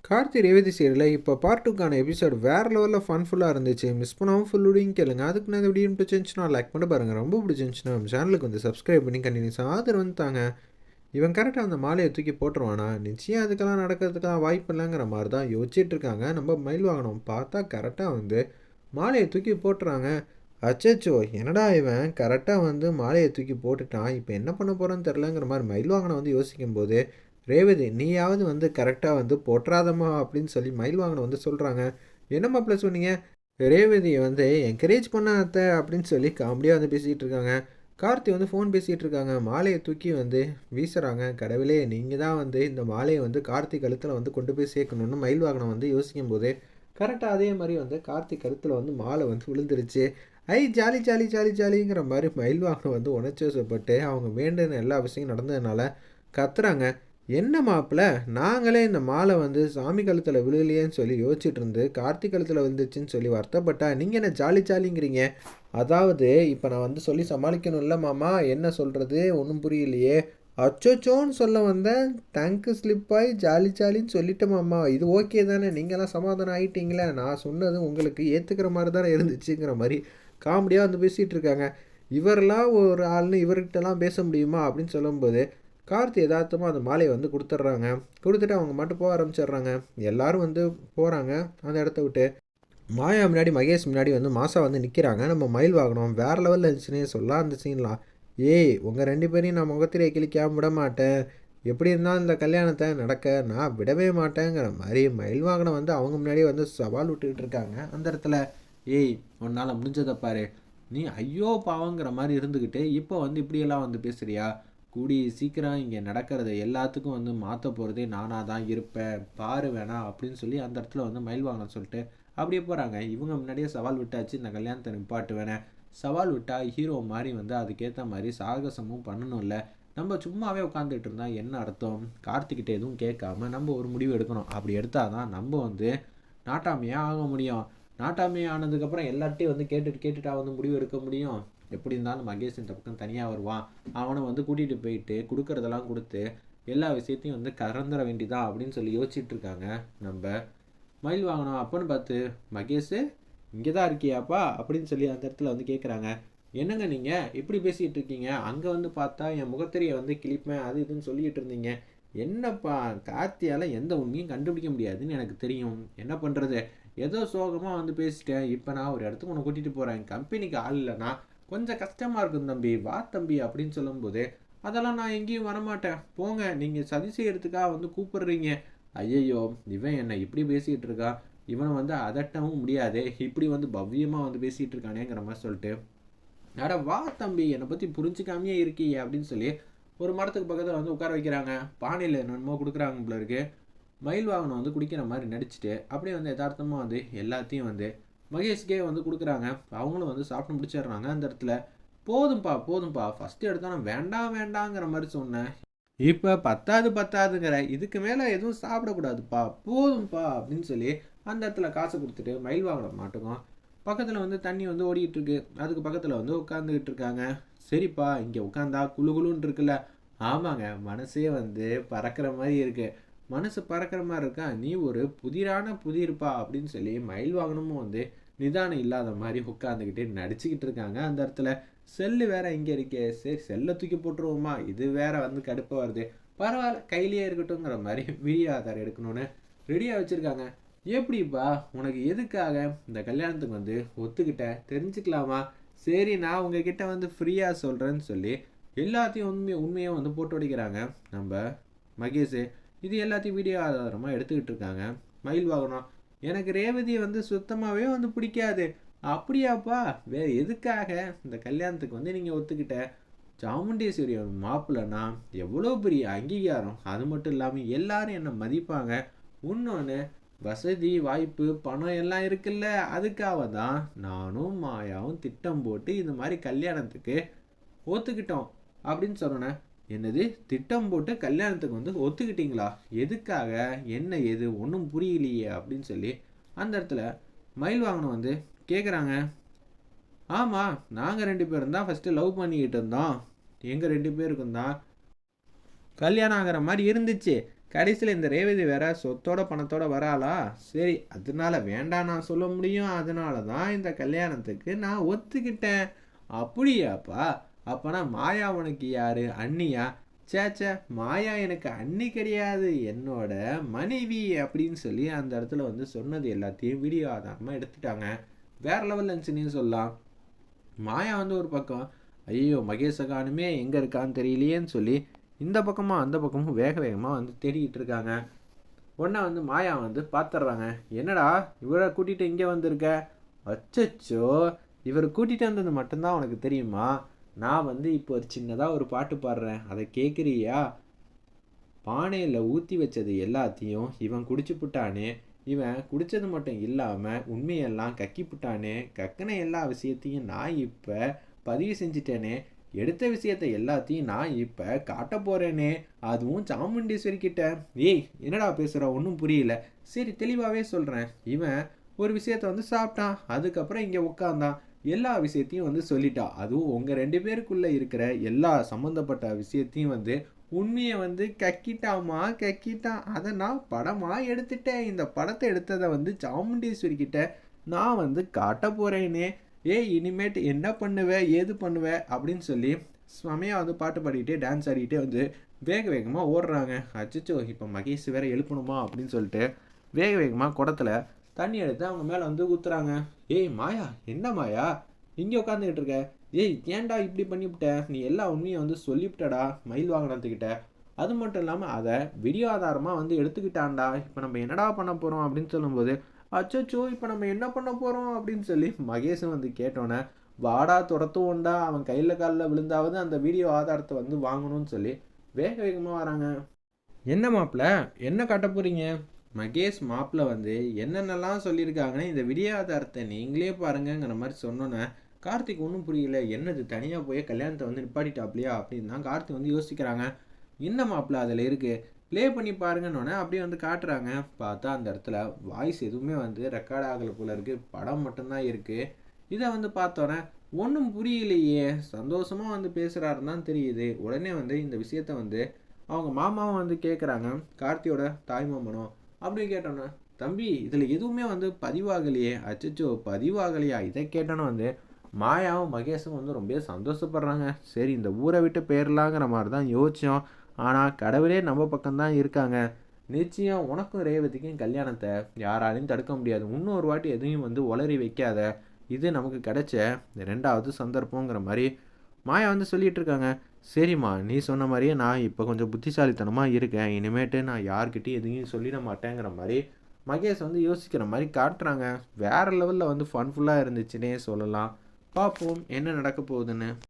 கார்த்தி ரேவதி சீரியலில் இப்போ part 2க்கான episode வேறு லெவலில் ஃபன்ஃபுல்லாக இருந்துச்சு. மிஸ் பண்ணாமல் ஃபுல்லுடையும் கேளுங்க. அதுக்கு நான் இந்த வீடியோ பிடிச்சிருந்துச்சுன்னா லைக் பண்ணி பாருங்கள். ரொம்ப பிடிச்சிருந்துச்சுன்னா நம்ம சேனலுக்கு வந்து சப்ஸ்கிரைப் பண்ணி கண்டினியூஸாக ஆதரவு வந்துட்டாங்க. இவன் கரெக்டாக அந்த மாலையை தூக்கி போட்டுருவானா? நிச்சயம் அதுக்கெல்லாம் நடக்கிறதுக்கெல்லாம் வாய்ப்பு இல்லைங்கிற மாதிரி தான் யோசிச்சுட்டு இருக்காங்க. நம்ம மயில் வாகனம் பார்த்தா கரெக்டாக வந்து மாலையை தூக்கி போட்டுறாங்க. அச்சச்சோ, என்னடா இவன் கரெக்டாக வந்து மாலையை தூக்கி போட்டுட்டான், இப்போ என்ன பண்ண போகிறோன்னு தெரிலங்கிற மாதிரி மயில் வாகனம் வந்து யோசிக்கும் போது, ரேவதி நீயாவது வந்து கரெக்டாக வந்து போட்டுறாதம்மா அப்படின்னு சொல்லி மயில் வாகனம் வந்து சொல்கிறாங்க. என்னம்மா ப்ளஸ் சொன்னீங்க? ரேவதியை வந்து என்கரேஜ் பண்ண அத்தை அப்படின்னு சொல்லி காமெடியாக வந்து பேசிகிட்டு இருக்காங்க. கார்த்தி வந்து ஃபோன் பேசிகிட்டு இருக்காங்க. மாலையை தூக்கி வந்து வீசுகிறாங்க. கடவுளே, நீங்கள் தான் வந்து இந்த மாலையை வந்து கார்த்தி கழுத்தில் வந்து கொண்டு போய் சேர்க்கணுன்னு மயில் வாகனம் வந்து யோசிக்கும் போது கரெக்டாக அதே மாதிரி வந்து கார்த்தி கழுத்தில் வந்து மாலை வந்து விழுந்துருச்சு. ஐ ஜாலி ஜாலி ஜாலி ஜாலிங்கிற மாதிரி மயில் வாகனம் வந்து உணர்ச்சிவசப்பட்டு அவங்க வேண்டின எல்லா விஷயம் நடந்ததுனால கத்துறாங்க. என்ன மாப்பிள்ள, நாங்களே இந்த மாலை வந்து சாமி கழுத்தில் விழுகலையேன்னு சொல்லி யோசிச்சுட்டு இருந்து கார்த்திக் கழுத்தில் விழுந்துச்சுன்னு சொல்லி வருத்தப்பட்டா நீங்கள் என்ன ஜாலி ஜாலிங்கிறீங்க? அதாவது இப்போ நான் வந்து சொல்லி சமாளிக்கணும் இல்லை மாமா, என்ன சொல்கிறது ஒன்றும் புரியலையே. அச்சோச்சோன்னு சொல்ல வந்தேன், டங்கு ஸ்லிப்பாகி ஜாலி ஜாலின்னு சொல்லிட்டேன் மாமா. இது ஓகே தானே, நீங்களாம் சமாதானம் ஆகிட்டீங்களே, நான் சொன்னது உங்களுக்கு ஏற்றுக்கிற மாதிரி தானே இருந்துச்சுங்கிற மாதிரி காமெடியாக வந்து பேசிகிட்டு இருக்காங்க. இவரெல்லாம் ஒரு ஆள்னு இவர்கிட்டலாம் பேச முடியுமா அப்படின்னு சொல்லும்போது கார்த்தி யதார்த்தமாக அந்த மாலையை வந்து கொடுத்துட்றாங்க. கொடுத்துட்டு அவங்க மட்டும் போக ஆரம்பிச்சிடுறாங்க. எல்லோரும் வந்து போகிறாங்க அந்த இடத்த விட்டு. மாயா முன்னாடி மகேஷ் முன்னாடி வந்து மாசா வந்து நிற்கிறாங்க. நம்ம மயில் வாகனம் வேறு லெவலில் இருந்துச்சுன்னே சொல்லலாம் அந்த சீன்லாம். ஏய், உங்கள் 2 பேரையும் நான் முகத்திரையை கிழிக்காம விட மாட்டேன், எப்படி இருந்தாலும் இந்த கல்யாணத்தை நடக்க நான் விடவே மாட்டேங்கிற மாதிரி மயில் வாகனம் வந்து அவங்க முன்னாடியே வந்து சவால் விட்டுக்கிட்டு இருக்காங்க அந்த இடத்துல. ஏய், உன்னால் முடிஞ்சதை பாரு, நீ ஐயோ பாவங்கிற மாதிரி இருந்துக்கிட்டு இப்போ வந்து இப்படியெல்லாம் வந்து பேசுகிறியா? கூடி சீக்கிரம் இங்கே நடக்கிறத எல்லாத்துக்கும் வந்து மாற்ற போகிறதே நானாக தான் இருப்பேன், பாரு வேணா அப்படின்னு சொல்லி அந்த இடத்துல வந்து மயில் வாகனம் சொல்லிட்டு அப்படியே போகிறாங்க. இவங்க முன்னாடியே சவால் விட்டாச்சு, இந்த கல்யாணத்தை நிப்பாட்டு வேணேன். சவால் விட்டால் ஹீரோ மாதிரி வந்து அதுக்கேற்ற மாதிரி சாகசமும் பண்ணணும்ல. நம்ம சும்மாவே உட்காந்துட்டு இருந்தால் என்ன அர்த்தம்? கார்த்திக்கிட்ட எதுவும் கேட்காம நம்ம ஒரு முடிவு எடுக்கணும். அப்படி எடுத்தால் தான் நம்ம வந்து நாட்டாமையாக ஆக முடியும். நாட்டாமையாக ஆனதுக்கப்புறம் எல்லார்ட்டையும் வந்து கேட்டுட்டா வந்து முடிவு எடுக்க முடியும். எப்படி இருந்தாலும் மகேஷ் இந்த பக்கம் தனியாக வருவான், அவனை வந்து கூட்டிகிட்டு போயிட்டு கொடுக்குறதெல்லாம் கொடுத்து எல்லா விஷயத்தையும் வந்து கறந்துட வேண்டியதான் அப்படின்னு சொல்லி யோசிச்சுட்டு இருக்காங்க நம்ம மயில் வாகனம். அப்போன்னு பார்த்து மகேஷ் இங்கே தான் இருக்கியாப்பா அப்படின்னு சொல்லி அந்த இடத்துல வந்து கேட்குறாங்க. என்னங்க நீங்கள் இப்படி பேசிகிட்டு இருக்கீங்க? அங்கே வந்து பார்த்தா என் முகத்திரையை வந்து கிளிப்பேன் அது இதுன்னு சொல்லிகிட்டு இருந்தீங்க. என்னப்பா, கார்த்தியால் எந்த உண்மையும் கண்டுபிடிக்க முடியாதுன்னு எனக்கு தெரியும், என்ன பண்ணுறது? ஏதோ சோகமாக வந்து பேசிட்டேன். இப்போ நான் ஒரு இடத்துக்கு உன்னை கூட்டிகிட்டு போகிறேன், கம்பெனிக்கு ஆள் இல்லைனா கொஞ்சம் கஷ்டமாக இருக்கும் தம்பி, வா தம்பி அப்படின்னு சொல்லும்போது அதெல்லாம் நான் எங்கேயும் வரமாட்டேன், போங்க, நீங்கள் சதி செய்கிறதுக்காக வந்து கூப்பிடுறீங்க. ஐயையோ, இவன் என்னை இப்படி பேசிகிட்டு இருக்கா, இவனை வந்து அதட்டவும் முடியாது, இப்படி வந்து பவ்யமாக வந்து பேசிகிட்டு இருக்கானேங்கிற மாதிரி சொல்லிட்டு அட வா தம்பி, என்னை பற்றி புரிஞ்சுக்காமையே இருக்கியே அப்படின்னு சொல்லி ஒரு மரத்துக்கு பக்கத்தில் வந்து உட்கார வைக்கிறாங்க. பானையில் என்னென்னமோ கொடுக்குறாங்க போல இருக்கு. மயில் வாகனம் வந்து குடிக்கிற மாதிரி நடிச்சுட்டு அப்படியே வந்து யதார்த்தமாக வந்து எல்லாத்தையும் வந்து மகேஷ்கே வந்து கொடுக்குறாங்க. அவங்களும் வந்து சாப்பிட்டு முடிச்சிடுறாங்க அந்த இடத்துல. போதும்பா போதும்பா, ஃபஸ்ட்டு எடுத்தா நான் வேண்டாம் வேண்டாங்கிற மாதிரி சொன்னேன், இப்போ பத்தாதுங்கிற, இதுக்கு மேலே எதுவும் சாப்பிடக்கூடாதுப்பா, போதும்பா அப்படின்னு சொல்லி அந்த இடத்துல காசை கொடுத்துட்டு மயில் வாகனம் மாட்டுக்கும். பக்கத்தில் வந்து தண்ணி வந்து ஓடிக்கிட்டு இருக்கு. அதுக்கு பக்கத்தில் வந்து உட்காந்துக்கிட்டு இருக்காங்க. சரிப்பா, இங்கே உட்காந்தா குழுன்னு இருக்குல்ல? ஆமாங்க, மனசே வந்து பறக்கிற மாதிரி இருக்கு. மனசு பறக்கிற மாதிரி இருக்கா? நீ ஒரு புதிர்ப்பா அப்படின்னு சொல்லி மயில் வாகனமும் வந்து நிதானம் இல்லாத மாதிரி உட்காந்துக்கிட்டு நடிச்சுக்கிட்டு இருக்காங்க அந்த இடத்துல. செல்லு வேற இங்கே இருக்கே, சரி செல்லை தூக்கி போட்டுருவோமா, இது வேற வந்து கடுப்பாக வருது, பரவாயில்ல கையிலேயே இருக்கட்டும்ங்கிற மாதிரி வீடியோ ஆதார் எடுக்கணும்னு ரெடியாக வச்சுருக்காங்க. எப்படிப்பா, உனக்கு எதுக்காக இந்த கல்யாணத்துக்கு வந்து ஒத்துக்கிட்ட தெரிஞ்சுக்கலாமா? சரி, நான் உங்ககிட்ட வந்து ஃப்ரீயாக சொல்கிறேன்னு சொல்லி எல்லாத்தையும் உண்மையாக வந்து போட்டு அடிக்கிறாங்க நம்ம மகேஷ். இது எல்லாத்தையும் வீடியோ ஆதாரமாக எடுத்துக்கிட்டு இருக்காங்க மயில் வாகனம். எனக்கு ரேவதியை வந்து சுத்தமாகவே வந்து பிடிக்காது. அப்படியாப்பா, வேறு எதுக்காக இந்த கல்யாணத்துக்கு வந்து நீங்கள் ஒத்துக்கிட்ட? சாமுண்டேஸ்வரி மாப்பிள்ளனா எவ்வளோ பெரிய அங்கீகாரம், அது மட்டும் இல்லாமல் எல்லாரும் என்னை மதிப்பாங்க. இன்னொன்று, வசதி வாய்ப்பு பணம் எல்லாம் இருக்குல்ல, அதுக்காக தான் நானும் மாயாவும் திட்டம் போட்டு இந்த மாதிரி கல்யாணத்துக்கு ஒத்துக்கிட்டோம் அப்படின்னு சொன்னேன். என்னது, திட்டம் போட்டு கல்யாணத்துக்கு வந்து ஒத்துக்கிட்டீங்களா? எதுக்காக, என்ன ஏது ஒன்றும் புரியலையே அப்படின்னு சொல்லி அந்த இடத்துல மயில் வாகனம் வந்து கேட்குறாங்க. ஆமாம், நாங்கள் 2 பேரும் தான் ஃபஸ்ட்டு லவ் பண்ணிக்கிட்டு இருந்தோம், எங்கள் 2 பேருக்கும் தான் கல்யாணம் ஆகிற மாதிரி இருந்துச்சு. கடைசியில் இந்த ரேவதி வேற சொத்தோட பணத்தோட வராளா? சரி, அதனால வேண்டாம் நான் சொல்ல முடியும். அதனால தான் இந்த கல்யாணத்துக்கு நான் ஒத்துக்கிட்டேன். அப்படியாப்பா? அப்பனா மாயா உனக்கு யாரு? அண்ணியா? சேச்சே, மாயா எனக்கு அண்ணி கிடையாது, என்னோட மனைவி அப்படின்னு சொல்லி அந்த இடத்துல வந்து சொன்னது எல்லாத்தையும் வீடியோ ஆதாரமாக எடுத்துட்டாங்க. வேற லெவலில் இருந்துச்சுன்னு சொல்லலாம். மாயா வந்து ஒரு பக்கம் ஐயோ மகேஷை காணுமே, எங்கே இருக்கான்னு தெரியலையேன்னு சொல்லி இந்த பக்கமாக அந்த பக்கமும் வேக வேகமாக வந்து தேடிக்கிட்டு இருக்காங்க. உடனே வந்து மாயா வந்து பார்த்துட்றாங்க. என்னடா இவரை கூட்டிகிட்டு இங்கே வந்திருக்க? அச்சச்சோ, இவரை கூட்டிகிட்டு வந்தது மட்டும்தான் உனக்கு தெரியுமா? நான் வந்து இப்போ ஒரு சின்னதாக ஒரு பாட்டு பாடுறேன், அதை கேட்குறியா? பானையில் ஊற்றி வச்சது எல்லாத்தையும் இவன் குடிச்சு புட்டானே, இவன் குடித்தது மட்டும் இல்லாமல் உண்மையெல்லாம் கக்கி புட்டானே, கக்கின எல்லா விஷயத்தையும் நான் இப்போ பதிவு செஞ்சிட்டேனே, எடுத்த விஷயத்த எல்லாத்தையும் நான் இப்போ காட்ட போகிறேனே, அதுவும் சாமுண்டீஸ்வரி கிட்ட. ஏய் என்னடா பேசுகிற, ஒன்றும் புரியல. சரி தெளிவாகவே சொல்கிறேன். இவன் ஒரு விஷயத்த வந்து சாப்பிட்டான், அதுக்கப்புறம் இங்கே உட்காந்தான், எல்லா விஷயத்தையும் வந்து சொல்லிட்டான். அதுவும் உங்கள் 2 பேருக்குள்ளே இருக்கிற எல்லா சம்மந்தப்பட்ட விஷயத்தையும் வந்து உண்மையை வந்து கக்கிட்டான். அதை நான் படமாக எடுத்துட்டேன். இந்த படத்தை எடுத்ததை வந்து சாமுண்டீஸ்வரி கிட்ட நான் வந்து காட்ட போகிறேனே. ஏய் இனிமேட்டு என்ன பண்ணுவ ஏது பண்ணுவ அப்படின்னு சொல்லி செமையாக வந்து பாட்டு பாடிக்கிட்டே டான்ஸ் ஆடிக்கிட்டே வந்து வேக வேகமாக ஓடுறாங்க. அச்சோ, இப்போ மகேஷ் வேற எழுப்பணுமா அப்படின்னு சொல்லிட்டு வேக வேகமாக குடத்துல தண்ணி எடுத்து அவங்க மேலே வந்து ஊற்றுறாங்க. ஏய் மாயா, என்ன மாயா இங்கே உட்காந்துக்கிட்டு இருக்க? ஏய் ஏன்டா இப்படி பண்ணிவிட்ட? நீ எல்லா உண்மையை வந்து சொல்லிவிட்டடா மயில் வாங்கினதுக்கிட்ட. அது மட்டும் இல்லாமல் அதை வீடியோ ஆதாரமாக வந்து எடுத்துக்கிட்டான்டா. இப்போ நம்ம என்னடா பண்ண போகிறோம் அப்படின்னு சொல்லும்போது, அச்சோ இப்போ நம்ம என்ன பண்ண போகிறோம் அப்படின்னு சொல்லி மகேஷும் வந்து கேட்டோன்னே, வாடா துரத்துவோண்டா, அவன் கையில் காலில் விழுந்தாவது அந்த வீடியோ ஆதாரத்தை வந்து வாங்கணும்னு சொல்லி வேக வேகமாக வராங்க. என்ன மாப்பிள்ள, என்ன காட்ட போகிறீங்க? மகேஷ் மாப்பிள்ள வந்து என்னென்னலாம் சொல்லியிருக்காங்கன்னு இந்த வீடியோ ஆதாரத்தை நீங்களே பாருங்கங்கிற மாதிரி சொன்னோன்னே கார்த்திக் ஒன்றும் புரியல. என்னது தனியாக போய் கல்யாணத்தை வந்து நிப்பாட்டிட்டாப்லையா அப்படின்னு தான் கார்த்திக் வந்து யோசிக்கிறாங்க. என்ன மாப்பிள்ள அதில் இருக்குது, ப்ளே பண்ணி பாருங்கன்னொன்னே அப்படியே வந்து காட்டுறாங்க. பார்த்தா அந்த இடத்துல வாய்ஸ் எதுவுமே வந்து ரெக்கார்ட் ஆகலை போல இருக்குது, படம் மட்டும்தான் இருக்குது. இதை வந்து பார்த்தோன்னே ஒன்றும் புரியலையே, சந்தோஷமாக வந்து பேசுகிறாருன்னு தான் தெரியுது. உடனே வந்து இந்த விஷயத்த வந்து அவங்க மாமாவும் வந்து கேட்குறாங்க, கார்த்தியோட தாய் மாமனும். அப்படி கேட்டோன்னே, தம்பி இதில் எதுவுமே வந்து பதிவாகலையே. அச்சச்சோ, பதிவாகலையா? இதை கேட்டோன்னே வந்து மாயாவும் மகேஷும் வந்து ரொம்ப சந்தோஷப்படுறாங்க. சரி இந்த ஊரை விட்டு போயிடலாங்கிற மாதிரி தான் யோசித்தோம். ஆனால் கடவுளே நம்ம பக்கம்தான் இருக்காங்க. நிச்சயம் உனக்கும் ரேவதிக்கும் கல்யாணத்தை யாராலையும் தடுக்க முடியாது. இன்னொரு வாட்டி எதையும் வந்து உளறி வைக்காத, இது நமக்கு கிடைச்ச 2வது சந்தர்ப்பங்கிற மாதிரி மாயா வந்து சொல்லிகிட்டு இருக்காங்க. சரிம்மா, நீ சொன்ன மாதிரியே நான் இப்போ கொஞ்சம் புத்திசாலித்தனமாக இருக்கேன், இனிமேட்டு நான் யார்கிட்டையும் எதையும் சொல்லிட மாட்டேங்கிற மாதிரி மகேஷ் வந்து யோசிக்கிற மாதிரி காட்டுறாங்க. வேறு லெவலில் வந்து ஃபன்ஃபுல்லாக இருந்துச்சுன்னே சொல்லலாம். பார்ப்போம் என்ன நடக்க போகுதுன்னு.